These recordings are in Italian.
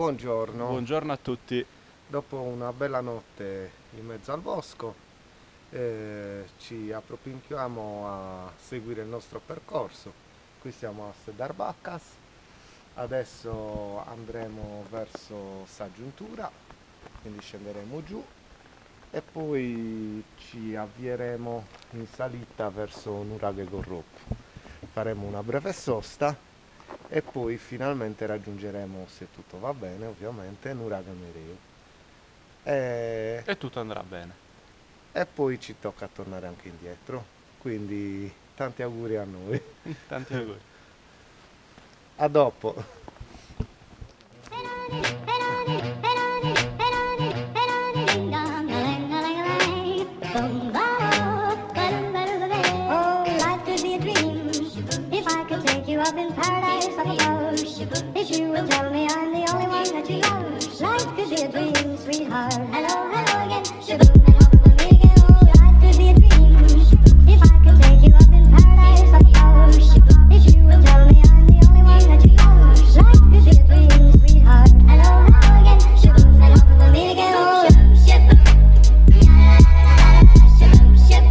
Buongiorno. Buongiorno a tutti. Dopo una bella notte in mezzo al bosco, ci appropinquiamo a seguire il nostro percorso. Qui siamo a Sedarbacas, adesso andremo verso Sa Giuntura, quindi scenderemo giù e poi ci avvieremo in salita verso Nuraghe Gorrop. Faremo una breve sosta e poi finalmente raggiungeremo, se tutto va bene ovviamente, Nuraghe Mereu. E tutto andrà bene. E poi ci tocca tornare anche indietro, quindi tanti auguri a noi. Tanti auguri. A dopo. Up in paradise up above, if you would tell me I'm the only one that you love, life could be a dream, sweetheart. Hello, hello again, shaboom, and hope we'll meet again. Oh, life could be a dream, if I could take you up in paradise up above, if you would tell me I'm the only one that you love, life could be a dream, sweetheart. Hello, hello again, shaboom, and hope we'll meet again. Oh, shaboom, shaboom, shaboom, shaboom, shaboom.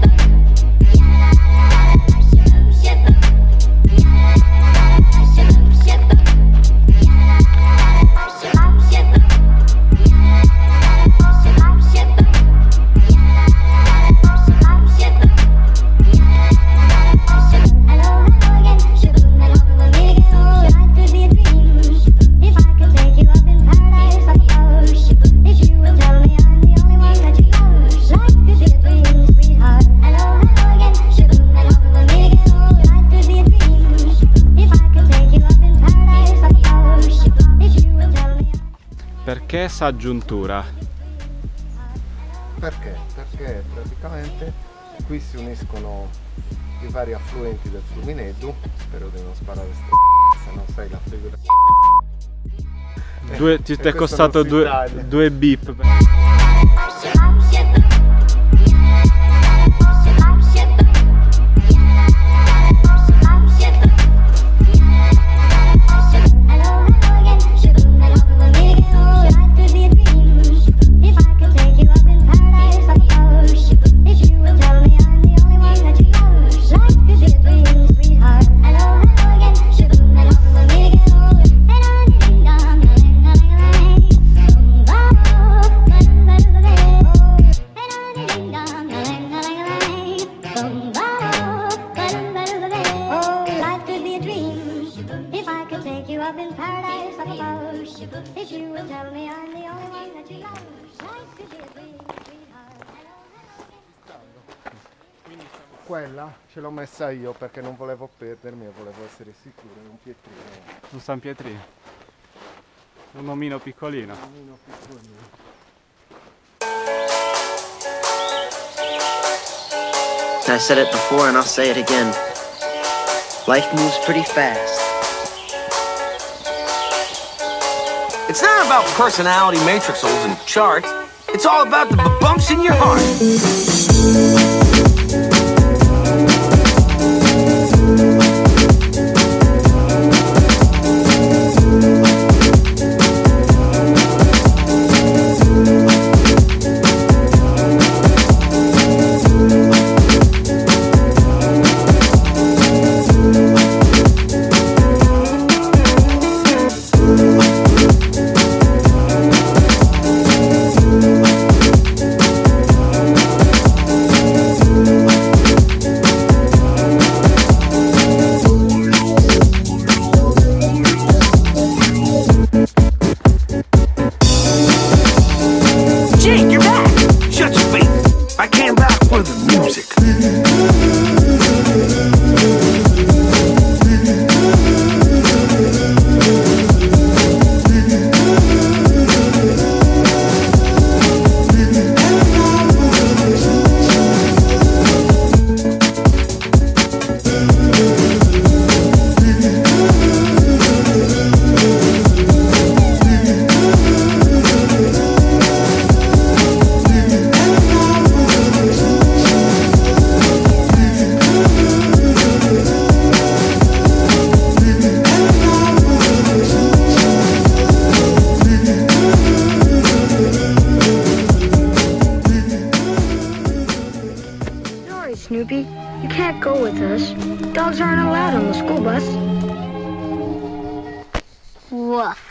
Perché Sa Giuntura? Perché? Perché praticamente qui si uniscono i vari affluenti del Flumineddu. Spero di non sparare se non sai la figura. Ti è costato due beep. Quella ce l'ho messa io perché non volevo perdermi e volevo essere sicuro. È un pietrino. Un San Pietrino. Un omino piccolino. Un omino piccolino. I said it before and I'll say it again. Life moves pretty fast. It's not about personality matrixels and charts. It's all about the bumps in your heart. us. Dogs aren't allowed on the school bus. Woof.